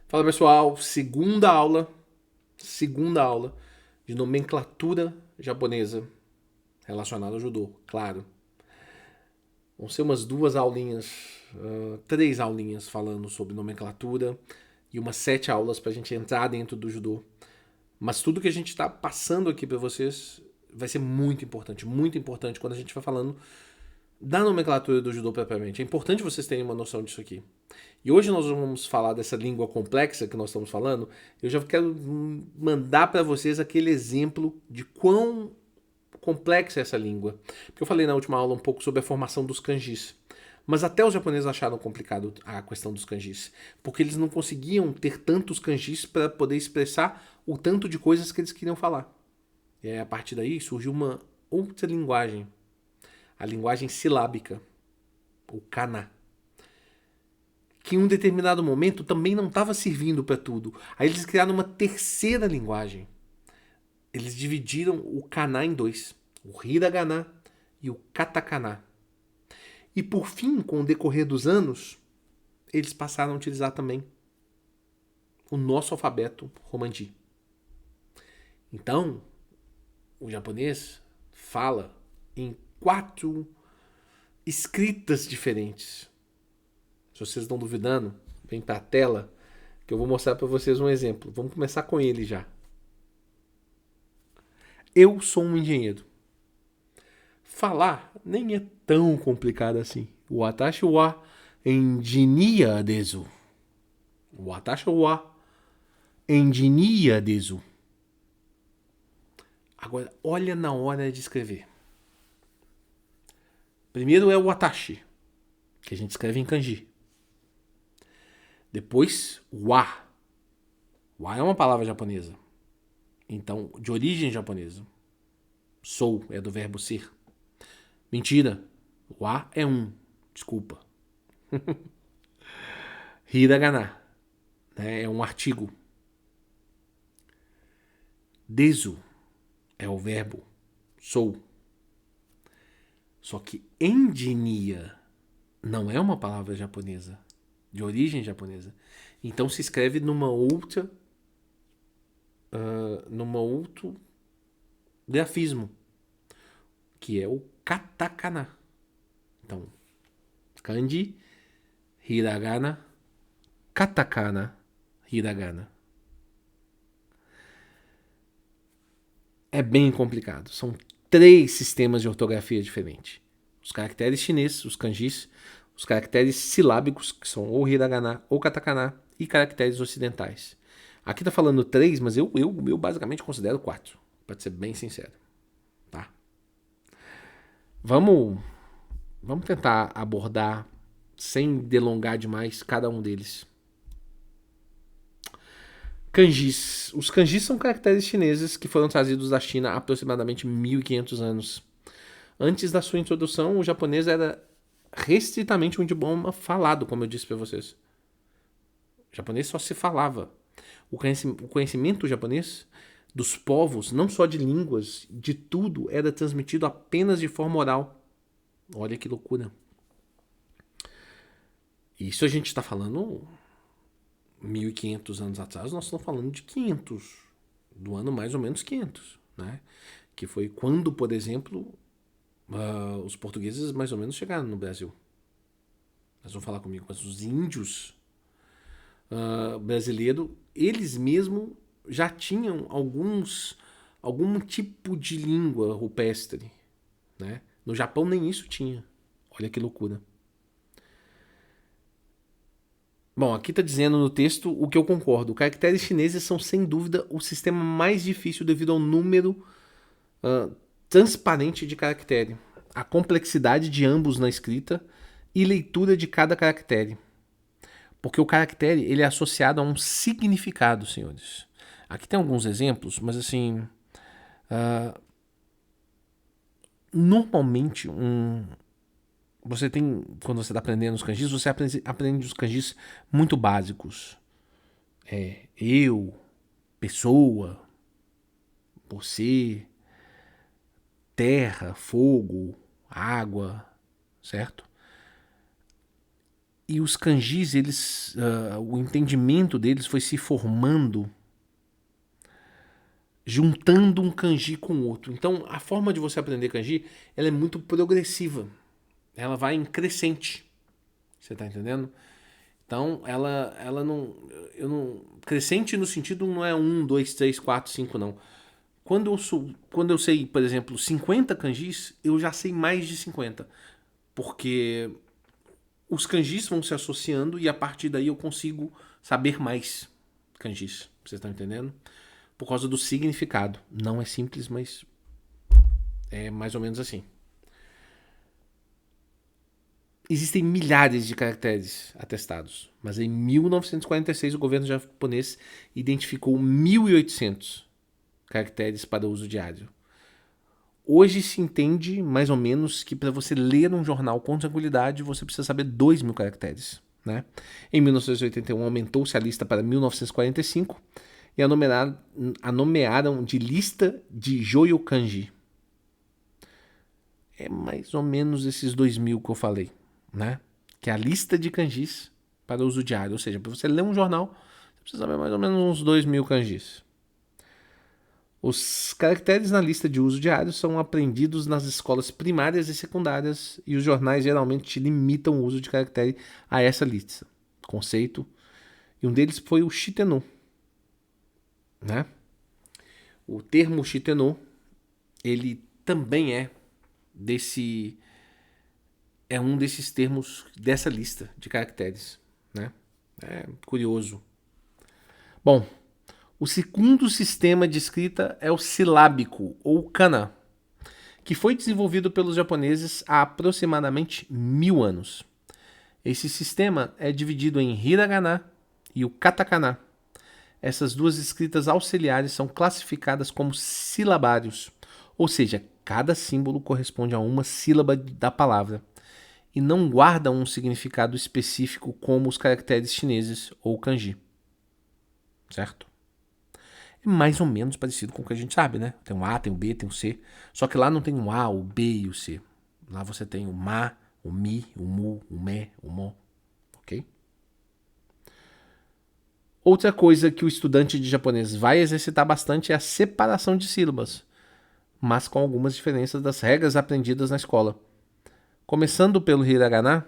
Fala pessoal, segunda aula de nomenclatura japonesa relacionada ao judô, claro. Vão ser umas duas aulinhas, três aulinhas falando sobre nomenclatura e umas 7 aulas para a gente entrar dentro do judô. Mas tudo que a gente está passando aqui para vocês vai ser muito importante quando a gente vai falando da nomenclatura do judô propriamente. É importante vocês terem uma noção disso aqui. E hoje nós vamos falar dessa língua complexa que nós estamos falando. Eu já quero mandar para vocês aquele exemplo de quão complexa é essa língua. Porque eu falei na última aula um pouco sobre a formação dos kanjis. Mas até os japoneses acharam complicado a questão dos kanjis, porque eles não conseguiam ter tantos kanjis para poder expressar o tanto de coisas que eles queriam falar. E aí, a partir daí surgiu uma outra linguagem, a linguagem silábica, o kana, que em um determinado momento também não estava servindo para tudo. Aí eles criaram uma terceira linguagem. Eles dividiram o kana em dois, o hiragana e o katakana. E por fim, com o decorrer dos anos, eles passaram a utilizar também o nosso alfabeto romanji. Então, o japonês fala em 4 escritas diferentes. Se vocês estão duvidando, vem para a tela que eu vou mostrar para vocês um exemplo. Vamos começar com ele já. Eu sou um engenheiro. Falar nem é tão complicado assim. Watashi wa engineer desu. Watashi wa engineer desu. Agora, olha na hora de escrever. Primeiro é o watashi, que a gente escreve em kanji. Depois, wa. Wa é uma palavra japonesa. Então, de origem japonesa. Sou é do verbo ser. Mentira. Wa é um. Desculpa. Hiragana, né, é um artigo. Desu é o verbo sou. Só que endinia não é uma palavra japonesa, de origem japonesa. Então se escreve numa outro grafismo, que é o katakana. Então, kanji, hiragana, katakana, hiragana. É bem complicado. São 3 sistemas de ortografia diferentes. Os caracteres chineses, os kanjis, os caracteres silábicos, que são ou hiragana ou katakana, e caracteres ocidentais. Aqui tá falando 3, mas eu basicamente considero 4, para ser bem sincero. Tá? Vamos, vamos tentar abordar, sem delongar demais, cada um deles. Kanjis. Os kanjis são caracteres chineses que foram trazidos da China há aproximadamente 1500 anos. Antes da sua introdução, o japonês era restritamente um idioma falado, como eu disse para vocês. O japonês só se falava. O conhecimento japonês dos povos, não só de línguas, de tudo, era transmitido apenas de forma oral. Olha que loucura. Isso a gente está falando 1500 anos atrás, nós estamos falando de 500, do ano mais ou menos 500, né? Que foi quando, por exemplo, os portugueses mais ou menos chegaram no Brasil. Mas vão falar comigo, mas os índios brasileiros, eles mesmos já tinham algum tipo de língua rupestre, né? No Japão nem isso tinha. Olha que loucura. Bom, aqui está dizendo no texto o que eu concordo. Caracteres chineses são sem dúvida o sistema mais difícil devido ao número transparente de caractere, a complexidade de ambos na escrita e leitura de cada caractere. Porque o caractere ele é associado a um significado, senhores. Aqui tem alguns exemplos, mas assim, normalmente você tem, quando você está aprendendo os kanjis, você aprende os kanjis muito básicos. Eu, pessoa, você, terra, fogo, água, certo? E os kanjis, o entendimento deles foi se formando juntando um kanji com o outro. Então, a forma de você aprender kanji, ela é muito progressiva. Ela vai em crescente. Você tá entendendo? Então, ela não, eu não, crescente no sentido não é 1, 2, 3, 4, 5 não. Quando eu sei, por exemplo, 50 kanjis, eu já sei mais de 50, porque os kanjis vão se associando e a partir daí eu consigo saber mais kanjis. Vocês estão entendendo? Por causa do significado. Não é simples, mas é mais ou menos assim. Existem milhares de caracteres atestados, mas em 1946 o governo japonês identificou 1.800 caracteres para uso diário. Hoje se entende mais ou menos que para você ler um jornal com tranquilidade você precisa saber 2.000 caracteres. Né? Em 1981 aumentou-se a lista para 1945 e a nomearam de lista de Joyo Kanji. É mais ou menos esses 2.000 que eu falei, né? Que é a lista de kanjis para uso diário. Ou seja, para você ler um jornal, você precisa saber mais ou menos uns 2.000 kanjis. Os caracteres na lista de uso diário são aprendidos nas escolas primárias e secundárias e os jornais geralmente limitam o uso de caractere a essa lista. Conceito. E um deles foi o shitenu, né? O termo shitenu, ele também é um desses termos dessa lista de caracteres, né? É curioso. Bom, o segundo sistema de escrita é o silábico, ou kana, que foi desenvolvido pelos japoneses há aproximadamente 1.000 anos. Esse sistema é dividido em hiragana e o katakana. Essas duas escritas auxiliares são classificadas como silabários, ou seja, cada símbolo corresponde a uma sílaba da palavra e não guardam um significado específico como os caracteres chineses ou kanji. Certo? É mais ou menos parecido com o que a gente sabe, né? Tem um A, tem um B, tem um C. Só que lá não tem um A, o B e o C. Lá você tem o Ma, o Mi, o Mu, o Me, o Mo. Ok? Outra coisa que o estudante de japonês vai exercitar bastante é a separação de sílabas, mas com algumas diferenças das regras aprendidas na escola. Começando pelo hiragana,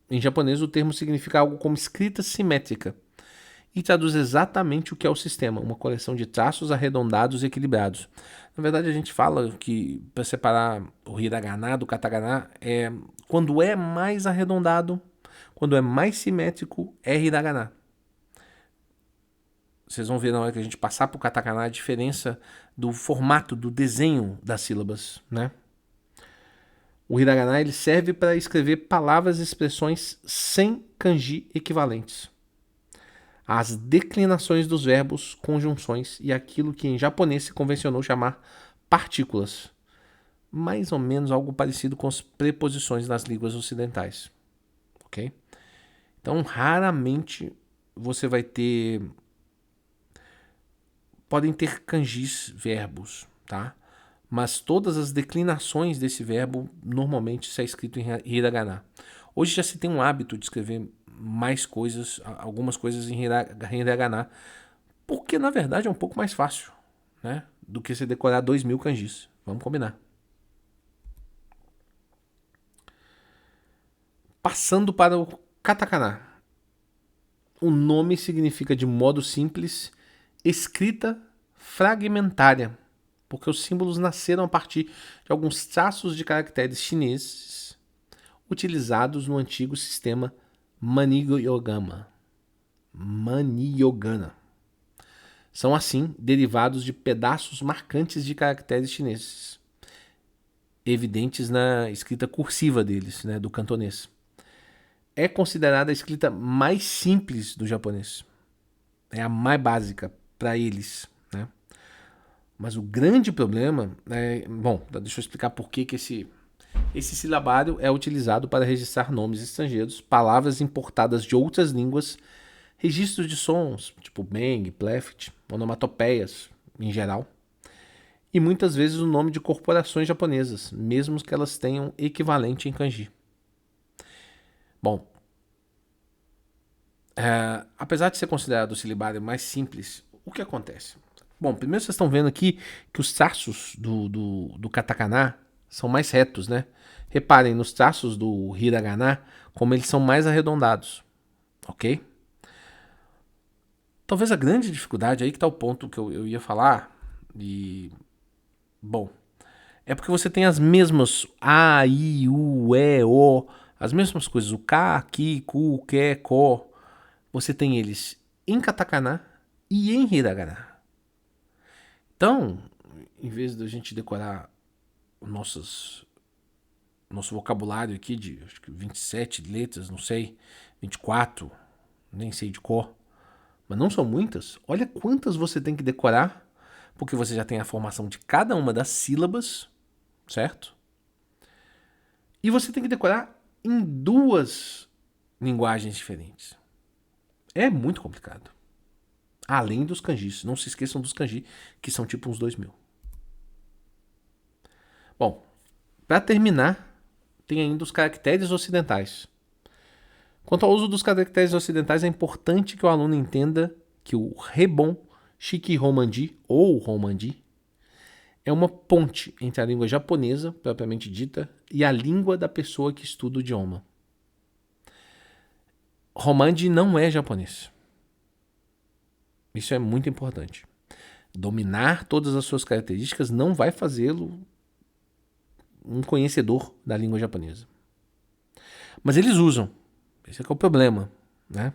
em japonês o termo significa algo como escrita simétrica e traduz exatamente o que é o sistema, uma coleção de traços arredondados e equilibrados. Na verdade, a gente fala que para separar o hiragana do katakana é quando é mais arredondado, quando é mais simétrico, é hiragana. Vocês vão ver na hora que a gente passar para o katakana a diferença do formato, do desenho das sílabas, né? O hiragana ele serve para escrever palavras e expressões sem kanji equivalentes. As declinações dos verbos, conjunções e aquilo que em japonês se convencionou chamar partículas. Mais ou menos algo parecido com as preposições nas línguas ocidentais. Ok? Então, raramente você vai ter... Podem ter kanjis verbos, tá? Mas todas as declinações desse verbo normalmente isso é escrito em hiragana. Hoje já se tem um hábito de escrever mais coisas, algumas coisas em hiragana, porque na verdade é um pouco mais fácil, né? Do que você decorar 2.000 kanjis. Vamos combinar. Passando para o katakana. O nome significa de modo simples escrita fragmentária, porque os símbolos nasceram a partir de alguns traços de caracteres chineses utilizados no antigo sistema Maniyogana. São, assim, derivados de pedaços marcantes de caracteres chineses, evidentes na escrita cursiva deles, né, do cantonês. É considerada a escrita mais simples do japonês. É a mais básica para eles, né? Mas o grande problema é... Bom, deixa eu explicar por que esse silabário é utilizado para registrar nomes estrangeiros, palavras importadas de outras línguas, registros de sons, tipo bang, pleft, onomatopeias, em geral, e muitas vezes o nome de corporações japonesas, mesmo que elas tenham equivalente em kanji. Bom, Apesar de ser considerado o silibário mais simples, o que acontece? Bom, primeiro vocês estão vendo aqui que os traços do katakana são mais retos, né? Reparem nos traços do hiragana como eles são mais arredondados, ok? Talvez a grande dificuldade, aí que está o ponto que eu ia falar, e bom, é porque você tem as mesmas A, I, U, E, O, as mesmas coisas, o K, Ki, Ku, Ke, Ko, você tem eles em katakana e em hiragana. Então, em vez de a gente decorar nosso vocabulário aqui de acho que 27 letras, não sei, 24, nem sei de cor, mas não são muitas, olha quantas você tem que decorar, porque você já tem a formação de cada uma das sílabas, certo? E você tem que decorar em duas linguagens diferentes. É muito complicado. Além dos kanjis. Não se esqueçam dos kanji, que são tipo uns 2000. Bom, para terminar, tem ainda os caracteres ocidentais. Quanto ao uso dos caracteres ocidentais, é importante que o aluno entenda que o Rebon Shiki-Romandi, ou Romandi, é uma ponte entre a língua japonesa, propriamente dita, e a língua da pessoa que estuda o idioma. Romandi não é japonês. Isso é muito importante. Dominar todas as suas características não vai fazê-lo um conhecedor da língua japonesa. Mas eles usam. Esse é que é o problema, né?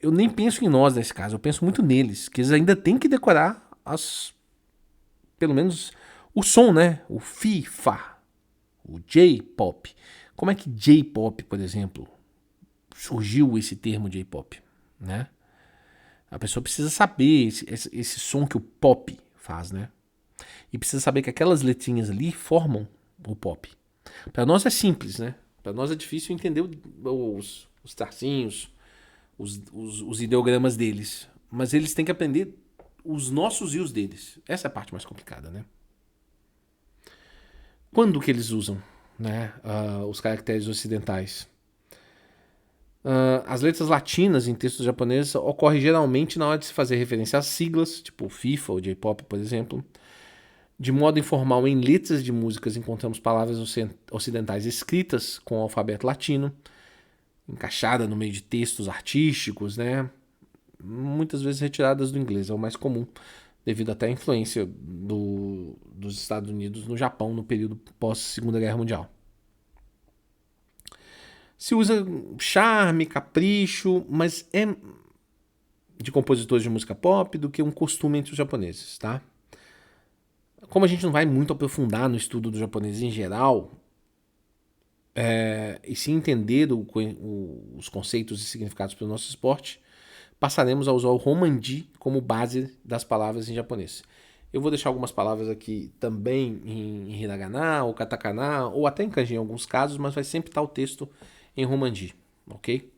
Eu nem penso em nós nesse caso, eu penso muito neles, que eles ainda têm que decorar pelo menos o som, né? O fi, fa, o J-pop. Como é que J-pop, por exemplo, surgiu esse termo J-pop, né? A pessoa precisa saber esse som que o pop faz, né? E precisa saber que aquelas letrinhas ali formam o pop. Para nós é simples, né? Para nós é difícil entender os tracinhos, os ideogramas deles. Mas eles têm que aprender os nossos e os deles. Essa é a parte mais complicada, né? Quando que eles usam, né, os caracteres ocidentais? As letras latinas em textos japoneses ocorrem geralmente na hora de se fazer referência às siglas, tipo FIFA ou J-pop, por exemplo. De modo informal, em letras de músicas encontramos palavras ocidentais escritas com o alfabeto latino, encaixada no meio de textos artísticos, né? Muitas vezes retiradas do inglês, é o mais comum, devido até à influência dos Estados Unidos no Japão no período pós-Segunda Guerra Mundial. Se usa charme, capricho, mas é de compositores de música pop do que um costume entre os japoneses, tá? Como a gente não vai muito aprofundar no estudo do japonês em geral, e se entender os conceitos e significados para o nosso esporte, passaremos a usar o Romanji como base das palavras em japonês. Eu vou deixar algumas palavras aqui também em hiragana, ou katakana, ou até em kanji em alguns casos, mas vai sempre estar o texto em Romanji, ok?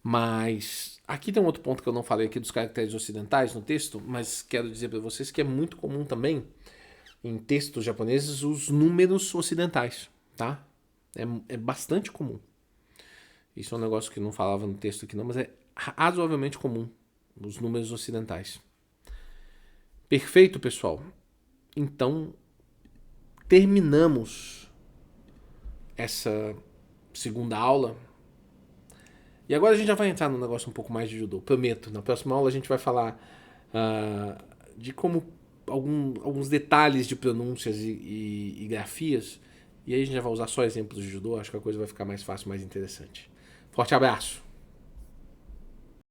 Mas aqui tem um outro ponto que eu não falei aqui dos caracteres ocidentais no texto, mas quero dizer para vocês que é muito comum também em textos japoneses os números ocidentais, tá? É bastante comum. Isso é um negócio que não falava no texto aqui não, mas é razoavelmente comum, os números ocidentais. Perfeito, pessoal? Então, terminamos essa segunda aula. E agora a gente já vai entrar num negócio um pouco mais de judô, prometo. Na próxima aula a gente vai falar de como alguns detalhes de pronúncias e grafias. E aí a gente já vai usar só exemplos de judô, acho que a coisa vai ficar mais fácil, mais interessante. Forte abraço!